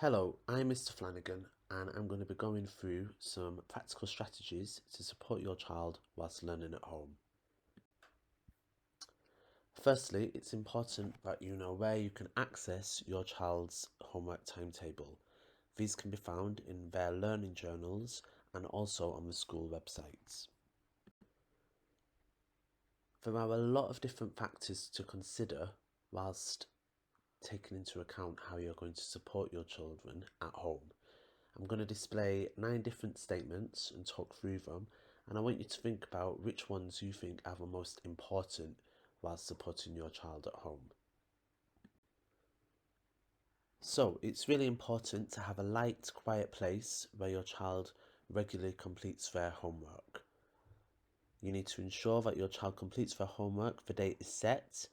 Hello, I'm Mr. Flanagan and I'm going to be going through some practical strategies to support your child whilst learning at home. Firstly, it's important that you know where you can access your child's homework timetable. These can be found in their learning journals and also on the school websites. There are a lot of different factors to consider whilst taking into account how you're going to support your children at home. I'm going to display 9 different statements and talk through them, and I want you to think about which ones you think are the most important while supporting your child at home. So, it's really important to have a light, quiet place where your child regularly completes their homework. You need to ensure that your child completes their homework, the date is set.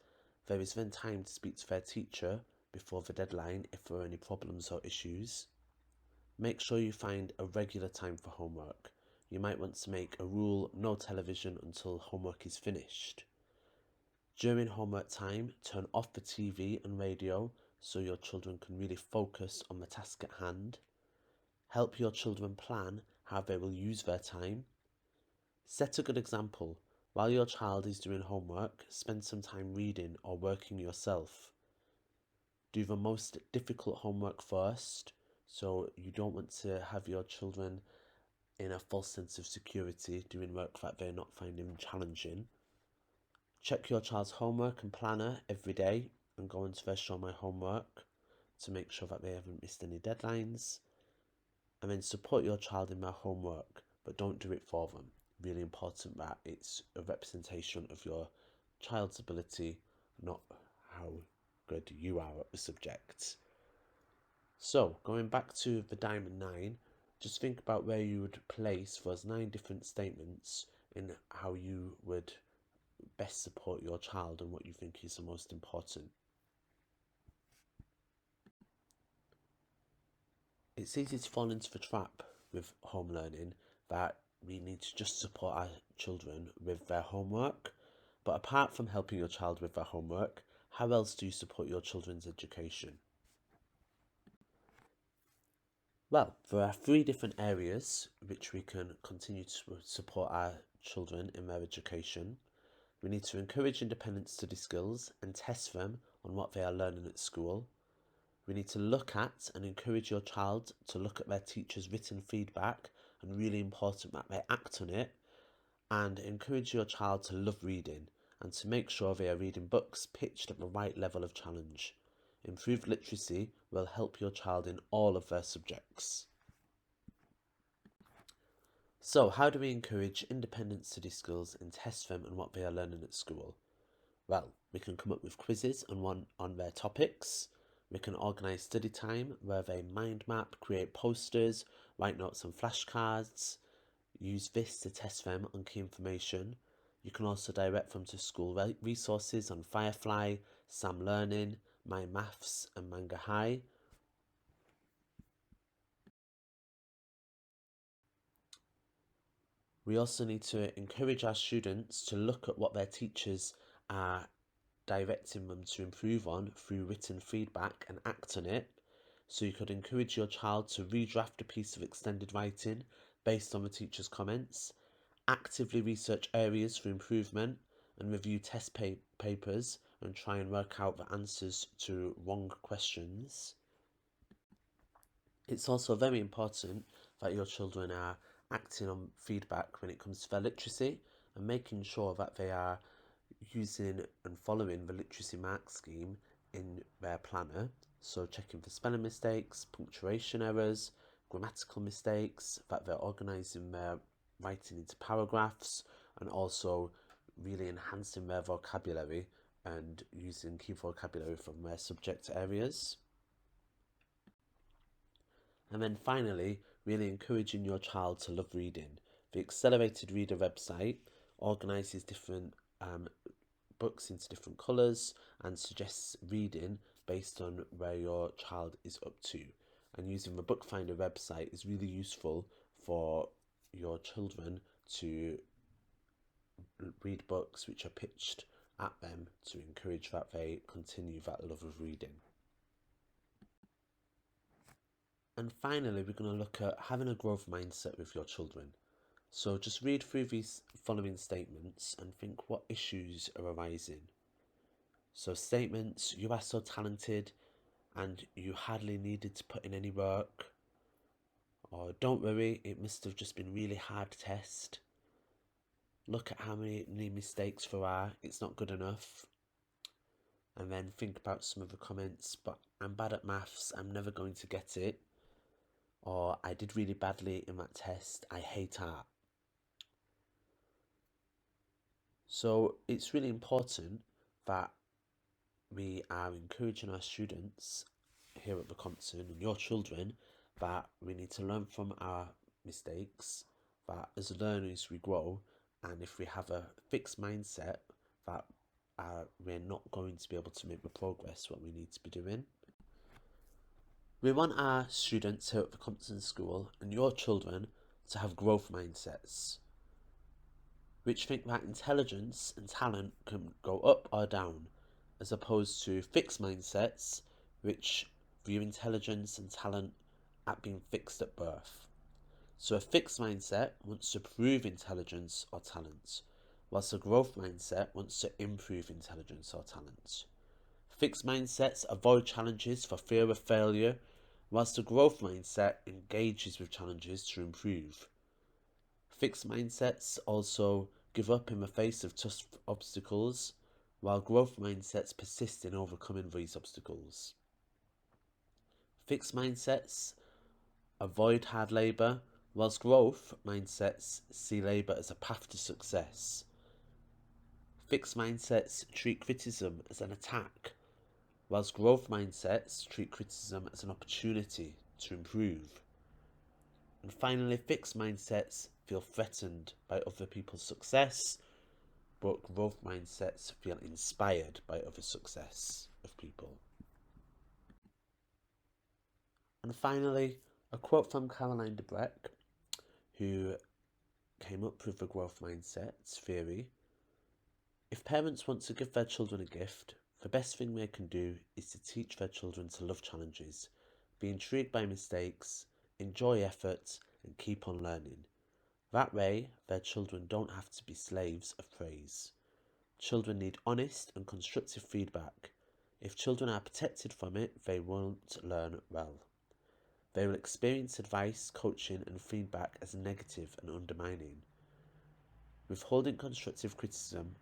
There is then time to speak to their teacher before the deadline if there are any problems or issues. Make sure you find a regular time for homework. You might want to make a rule: no television until homework is finished. During homework time, turn off the TV and radio so your children can really focus on the task at hand. Help your children plan how they will use their time. Set a good example. While your child is doing homework, spend some time reading or working yourself. Do the most difficult homework first, so you don't want to have your children in a false sense of security doing work that they're not finding challenging. Check your child's homework and planner every day and go into their Show My Homework to make sure that they haven't missed any deadlines. And then support your child in their homework, but don't do it for them. Really important that it's a representation of your child's ability, not how good you are at the subject. So, going back to the Diamond 9, just think about where you would place those 9 different statements in how you would best support your child and what you think is the most important. It's easy to fall into the trap with home learning that we need to just support our children with their homework. But apart from helping your child with their homework, how else do you support your children's education? Well, there are 3 different areas which we can continue to support our children in their education. We need to encourage independent study skills and test them on what they are learning at school. We need to look at and encourage your child to look at their teacher's written feedback, and really important that they act on it. And encourage your child to love reading and to make sure they are reading books pitched at the right level of challenge. Improved literacy will help your child in all of their subjects. So, how do we encourage independent study skills and test them on what they are learning at school? Well, we can come up with quizzes on their topics. We can organise study time where they mind map, create posters, write notes on flashcards. Use this to test them on key information. You can also direct them to school resources on Firefly, Sam Learning, My Maths and Manga High. We also need to encourage our students to look at what their teachers are directing them to improve on through written feedback and act on it. So you could encourage your child to redraft a piece of extended writing based on the teacher's comments, actively research areas for improvement, and review test papers and try and work out the answers to wrong questions. It's also very important that your children are acting on feedback when it comes to their literacy and making sure that they are using and following the literacy mark scheme in their planner. So checking for spelling mistakes, punctuation errors, grammatical mistakes, that they're organising their writing into paragraphs, and also really enhancing their vocabulary and using key vocabulary from their subject areas. And then finally, really encouraging your child to love reading. The Accelerated Reader website organises different books into different colours and suggests reading based on where your child is up to. And using the Bookfinder website is really useful for your children to read books which are pitched at them to encourage that they continue that love of reading. And finally, we're going to look at having a growth mindset with your children. So just read through these following statements and think what issues are arising. So statements: you are so talented and you hardly needed to put in any work. Or don't worry, it must have just been a really hard test. Look at how many mistakes there are, it's not good enough. And then think about some of the comments: but I'm bad at maths, I'm never going to get it. Or I did really badly in that test, I hate art. So it's really important that we are encouraging our students here at the Compton and your children that we need to learn from our mistakes, that as learners we grow, and if we have a fixed mindset that we're not going to be able to make the progress what we need to be doing. We want our students here at the Compton School and your children to have growth mindsets, which think that intelligence and talent can go up or down, as opposed to fixed mindsets which view intelligence and talent at being fixed at birth. So a fixed mindset wants to prove intelligence or talent, whilst a growth mindset wants to improve intelligence or talent. Fixed mindsets avoid challenges for fear of failure, whilst a growth mindset engages with challenges to improve. Fixed mindsets also give up in the face of tough obstacles, while growth mindsets persist in overcoming these obstacles. Fixed mindsets avoid hard labour, whilst growth mindsets see labour as a path to success. Fixed mindsets treat criticism as an attack, whilst growth mindsets treat criticism as an opportunity to improve. And finally, fixed mindsets feel threatened by other people's success, but growth mindsets feel inspired by other success of people. And finally, a quote from Caroline Debreck, who came up with the growth mindset theory: if parents want to give their children a gift, the best thing they can do is to teach their children to love challenges, be intrigued by mistakes, enjoy effort, and keep on learning. That way, their children don't have to be slaves of praise. Children need honest and constructive feedback. If children are protected from it, they won't learn well. They will experience advice, coaching, and feedback as negative and undermining. Withholding constructive criticism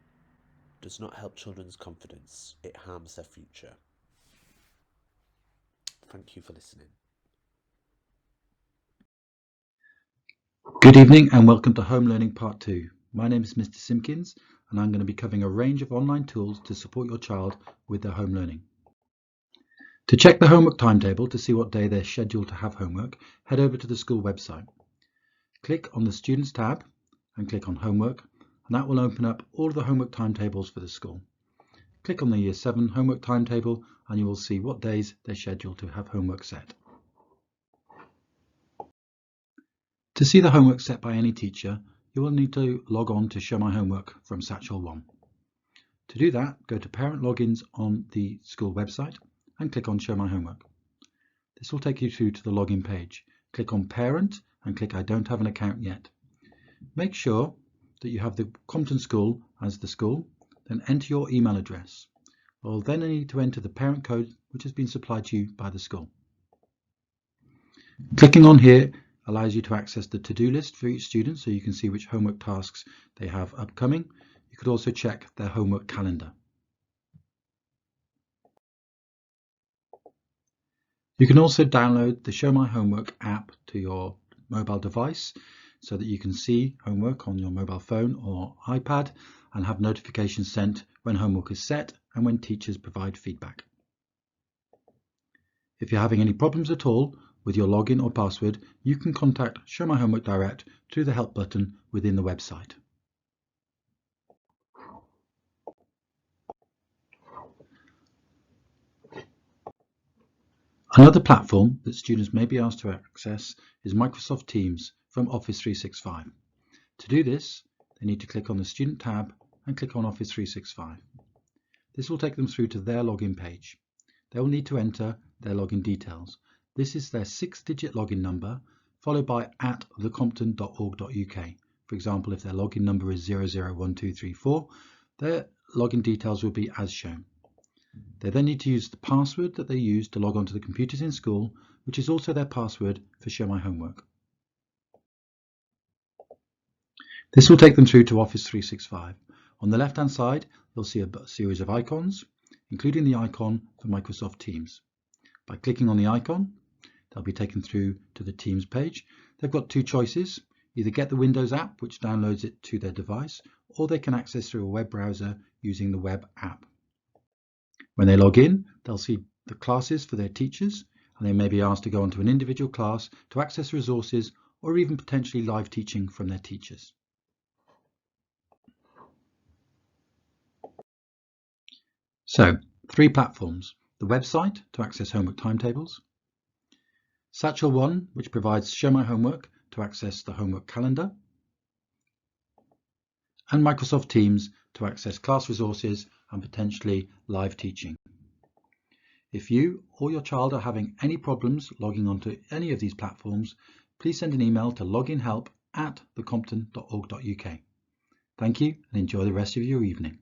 does not help children's confidence, it harms their future. Thank you for listening. Good evening and welcome to Home Learning Part 2. My name is Mr. Simpkins and I'm going to be covering a range of online tools to support your child with their home learning. To check the homework timetable to see what day they're scheduled to have homework, head over to the school website. Click on the Students tab and click on Homework, and that will open up all of the homework timetables for the school. Click on the Year 7 homework timetable and you will see what days they're scheduled to have homework set. To see the homework set by any teacher, you will need to log on to Show My Homework from Satchel 1. To do that, go to Parent Logins on the school website and click on Show My Homework. This will take you through to the login page. Click on Parent and click I don't have an account yet. Make sure that you have the Compton School as the school, then enter your email address. You'll then need to enter the parent code which has been supplied to you by the school. Clicking on here allows you to access the to-do list for each student so you can see which homework tasks they have upcoming. You could also check their homework calendar. You can also download the Show My Homework app to your mobile device so that you can see homework on your mobile phone or iPad and have notifications sent when homework is set and when teachers provide feedback. If you're having any problems at all with your login or password, you can contact Show My Homework Direct through the help button within the website. Another platform that students may be asked to access is Microsoft Teams from Office 365. To do this, they need to click on the Student tab and click on Office 365. This will take them through to their login page. They will need to enter their login details. This is their 6-digit login number, followed by @thecompton.org.uk. For example, if their login number is 001234, their login details will be as shown. They then need to use the password that they use to log on to the computers in school, which is also their password for Show My Homework. This will take them through to Office 365. On the left-hand side, they'll see a series of icons, including the icon for Microsoft Teams. By clicking on the icon, they'll be taken through to the Teams page. They've got two choices: either get the Windows app, which downloads it to their device, or they can access through a web browser using the web app. When they log in, they'll see the classes for their teachers, and they may be asked to go onto an individual class to access resources or even potentially live teaching from their teachers. So, 3 platforms: the website to access homework timetables, Satchel 1, which provides Show My Homework to access the homework calendar, and Microsoft Teams to access class resources and potentially live teaching. If you or your child are having any problems logging onto any of these platforms, please send an email to loginhelp@thecompton.org.uk. Thank you and enjoy the rest of your evening.